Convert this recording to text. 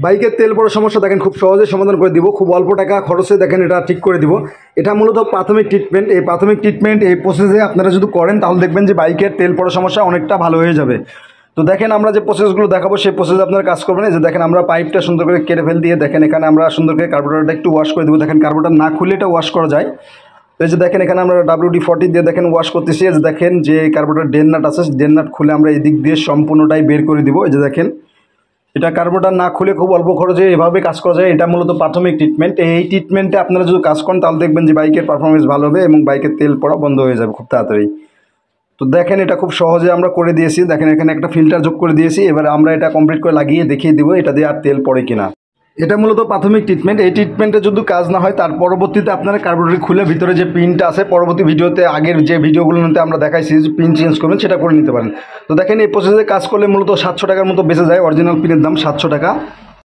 বাইকের তেল পড়ার সমস্যা দেখেন খুব সহজে সমাধান করে দিব, খুব অল্প টাকা খরচে দেখেন এটা ঠিক করে দিব। এটা মূলত প্রাথমিক ট্রিটমেন্ট। এই প্রাথমিক ট্রিটমেন্ট এই প্রসেসে আপনারা যদি করেন তাহলে দেখবেন যে বাইকের তেল পড়ার সমস্যা অনেকটা ভালো হয়ে যাবে। তো দেখেন আমরা যে প্রসেসগুলো দেখাবো সেই প্রসেসে আপনারা কাজ করবেন। এই যে দেখেন আমরা পাইপটা সুন্দর করে কেটে ফেল দিয়ে দেখেন এখানে আমরা সুন্দর করে কার্বোরেটরটা একটু ওয়াশ করে দেবো। দেখেন কার্বোরেটর না খুলে এটা ওয়াশ করা যায়। তো এই যে দেখেন এখানে আমরা WD-40 দিয়ে দেখেন ওয়াশ করতেছি। এই যে দেখেন যে কার্বোরেটর ডেন নাট আছে, ডেন নাট খুলে আমরা এই দিক দিয়ে সম্পূর্ণটাই বের করে দিব। এই যে দেখেন এটা কার্বোরেটর না খুলে খুব অল্প খরচে এভাবে কাজ করা যায়। এটা মূলত প্রাথমিক ট্রিটমেন্ট। এই ট্রিটমেন্টে আপনারা যদি কাজ করেন তাহলে দেখবেন যে বাইকের পারফরমেন্স ভালো হবে এবং বাইকের তেল পড়া বন্ধ হয়ে যাবে খুব তাড়াতাড়ি। তো দেখেন এটা খুব সহজে আমরা করে দিয়েছি। দেখেন এখানে একটা ফিল্টার যোগ করে দিয়েছি। এবার আমরা এটা কমপ্লিট করে লাগিয়ে দেখিয়ে দিব এটা দিয়ে আর তেল পড়ে কিনা। এটা মূলত প্রাথমিক ট্রিটমেন্ট। এই ট্রিটমেন্টে যদি কাজ না হয় তার পরবর্তীতে আপনারা কার্বোরেটর খুলে ভিতরে যে পিনটা আছে পরবর্তী ভিডিওতে আগের যে ভিডিওগুলোতে আমরা দেখাইছি যে পিন চেঞ্জ করবেন সেটা করে নিতে পারেন। তো দেখেন এই প্রসেসে কাজ করলে মূলত 700 টাকার মতো বেঁচে যায়। অরিজিনাল পিনের দাম 700 টাকা।